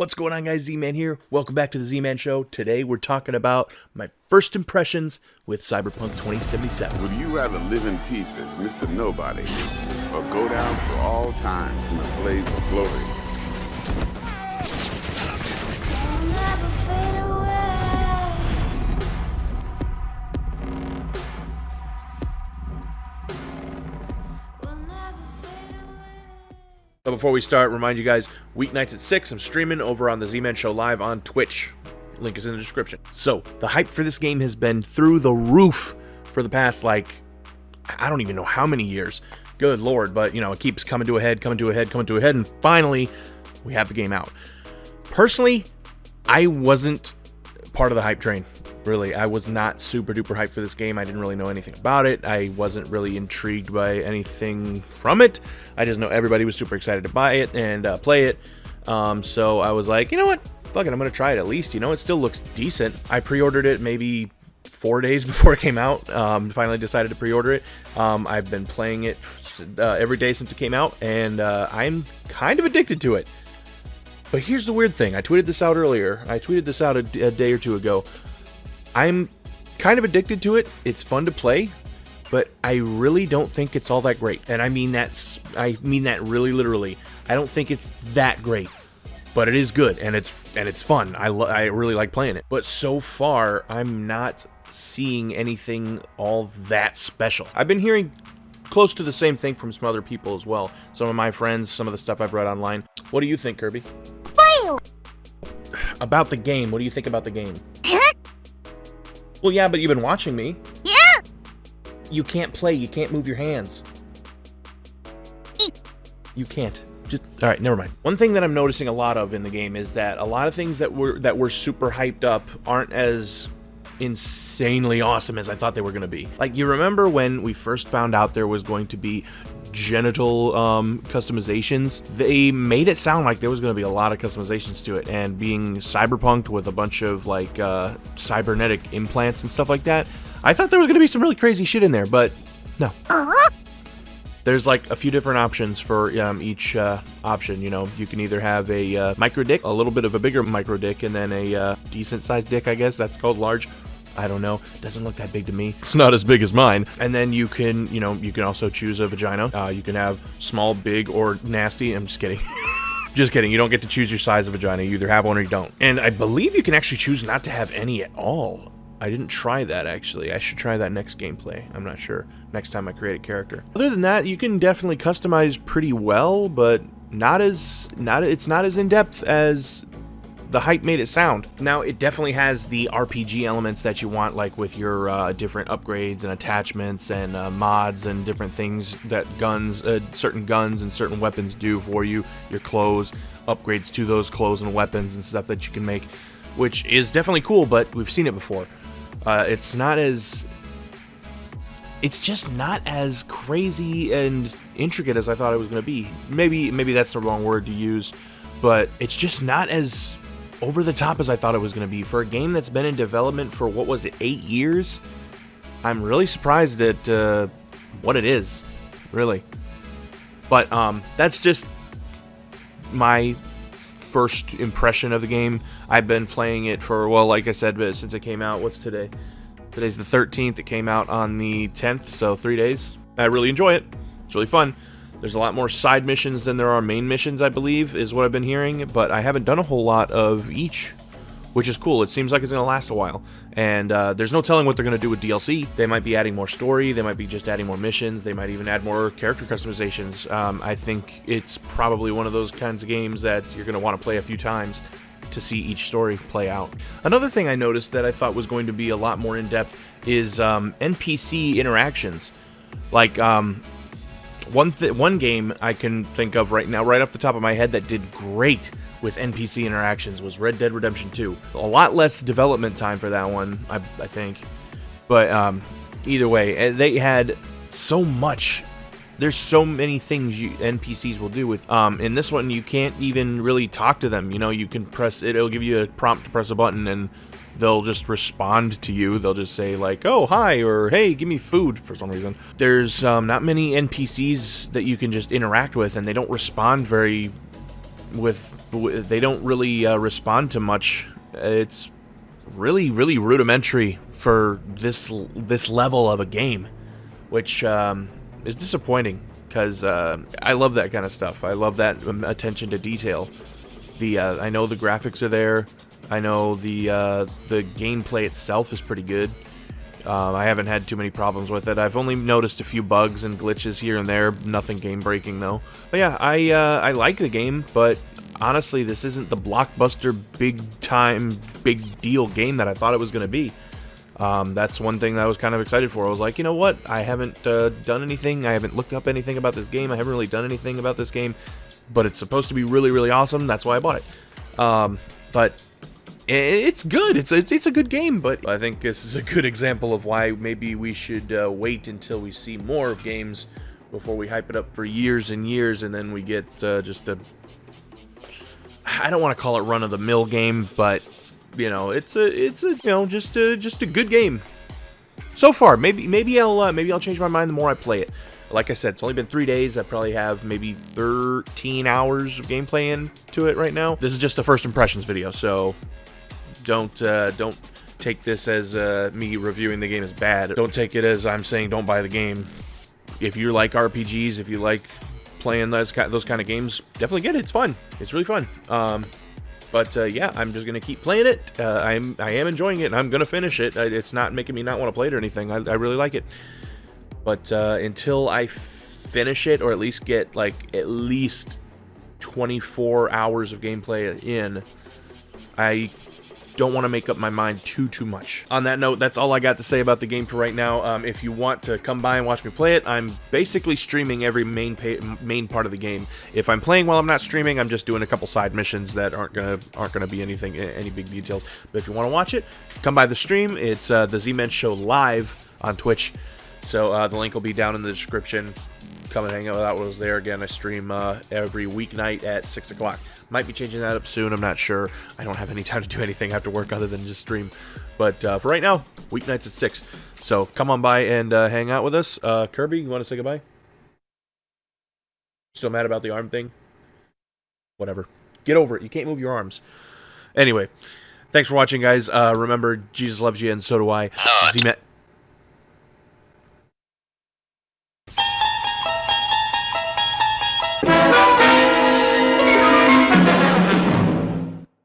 What's going on, guys? Z-Man here. Welcome back to the Z-Man Show. Today we're talking about my first impressions with Cyberpunk 2077. Would you rather live in peace as Mr. Nobody or go down for all times in a blaze of glory? So before we start, remind you guys, weeknights at 6, I'm streaming over on the Z-Man Show live on Twitch. Link is in the description. So, the hype for this game has been through the roof for the past, I don't even know how many years. Good lord, but, it keeps coming to a head, and finally, we have the game out. Personally, I wasn't part of the hype train. Really, I was not super duper hyped for this game. I didn't really know anything about it. I wasn't really intrigued by anything from it. I just know everybody was super excited to buy it and play it. So I was like, you know what? Fuck it, I'm going to try it at least. It still looks decent. I pre-ordered it maybe 4 days before it came out. Finally decided to pre-order it. I've been playing it every day since it came out, and I'm kind of addicted to it. But here's the weird thing. I tweeted this out earlier. I tweeted this out a day or two ago. I'm kind of addicted to it. It's fun to play, but I really don't think it's all that great. And I mean that really literally. I don't think it's that great, but it is good and it's fun. I really like playing it. But so far, I'm not seeing anything all that special. I've been hearing close to the same thing from some other people as well. Some of my friends, some of the stuff I've read online. What do you think, Kirby? About the game. What do you think about the game? Well, yeah, but you've been watching me. Yeah! You can't play. You can't move your hands. You can't. All right, never mind. One thing that I'm noticing a lot of in the game is that a lot of things that were super hyped up aren't as insanely awesome as I thought they were going to be. Like, you remember when we first found out there was going to be genital customizations? They made it sound like there was going to be a lot of customizations to it, and being cyberpunked with a bunch of cybernetic implants and stuff like that, I thought there was going to be some really crazy shit in there, but no. There's a few different options for each option. You can either have a micro dick, a little bit of a bigger micro dick, and then a decent sized dick, I guess that's called large. I don't know. It doesn't look that big to me. It's not as big as mine. And then you can, you can also choose a vagina. You can have small, big, or nasty. I'm just kidding. Just kidding. You don't get to choose your size of vagina. You either have one or you don't. And I believe you can actually choose not to have any at all. I didn't try that, actually. I should try that next gameplay. I'm not sure. Next time I create a character. Other than that, you can definitely customize pretty well, but it's not as in-depth as the hype made it sound. Now, it definitely has the RPG elements that you want, like with your different upgrades and attachments and mods and different things that certain guns and certain weapons do for you. Your clothes, upgrades to those clothes and weapons and stuff that you can make, which is definitely cool, but we've seen it before. It's just not as crazy and intricate as I thought it was going to be. Maybe that's the wrong word to use, but it's just not as over the top as I thought it was going to be. For a game that's been in development for, what was it, 8 years? I'm really surprised at what it is, really. But that's just my first impression of the game. I've been playing it for, well, like I said, since it came out. What's today? Today's the 13th. It came out on the 10th, so 3 days. I really enjoy it. It's really fun. There's a lot more side missions than there are main missions, I believe, is what I've been hearing, but I haven't done a whole lot of each, which is cool. It seems like it's going to last a while, and there's no telling what they're going to do with DLC. They might be adding more story, they might be just adding more missions, they might even add more character customizations. I think it's probably one of those kinds of games that you're going to want to play a few times to see each story play out. Another thing I noticed that I thought was going to be a lot more in-depth is NPC interactions. One game I can think of right now, right off the top of my head, that did great with NPC interactions was Red Dead Redemption 2. A lot less development time for that one, I think. But either way, they had so much. There's so many things NPCs will do with. In this one, you can't even really talk to them. You can press it. It'll give you a prompt to press a button, and they'll just respond to you. They'll just say oh, hi, or hey, give me food for some reason. There's not many NPCs that you can just interact with, and they don't respond very they don't really respond to much. It's really rudimentary for this level of a game, which is disappointing, because I love that kind of stuff. I love that attention to detail. I know the graphics are there. I know the gameplay itself is pretty good. I haven't had too many problems with it. I've only noticed a few bugs and glitches here and there. Nothing game-breaking, though. But yeah, I like the game, but honestly, this isn't the blockbuster, big-time, big-deal game that I thought it was going to be. That's one thing that I was kind of excited for. I was like, you know what? I haven't done anything. I haven't looked up anything about this game. I haven't really done anything about this game, but it's supposed to be really awesome. That's why I bought it. But it's good. It's a good game, but I think this is a good example of why maybe we should wait until we see more of games before we hype it up for years and years, and then we get just a, I don't want to call it run-of-the-mill game, but you know, it's just a good game so far. Maybe I'll change my mind the more I play it. Like I said, it's only been 3 days. I probably have maybe 13 hours of gameplay into it right now. This is just a first impressions video, so don't take this as me reviewing the game as bad. Don't take it as I'm saying don't buy the game. If you like RPGs, if you like playing those kind of games, definitely get it. It's fun. It's really fun. But yeah, I'm just gonna keep playing it. I am enjoying it, and I'm gonna finish it. It's not making me not want to play it or anything. I really like it. But until I finish it, or at least get like at least 24 hours of gameplay in, I don't want to make up my mind too much. On that note, that's all I got to say about the game for right now. If you want to come by and watch me play it, I'm basically streaming every main part of the game. If I'm playing while I'm not streaming, I'm just doing a couple side missions that aren't gonna be any big details. But if you want to watch it, come by the stream. It's the Z-Man Show live on Twitch. So the link will be down in the description. Come and hang out with us there. Again, I stream every weeknight at 6 o'clock. Might be changing that up soon. I'm not sure. I don't have any time to do anything after work other than just stream. But for right now, weeknights at 6. So come on by and hang out with us. Kirby, you want to say goodbye? Still mad about the arm thing? Whatever. Get over it. You can't move your arms. Anyway, thanks for watching, guys. Remember, Jesus loves you, and so do I. Z-Man.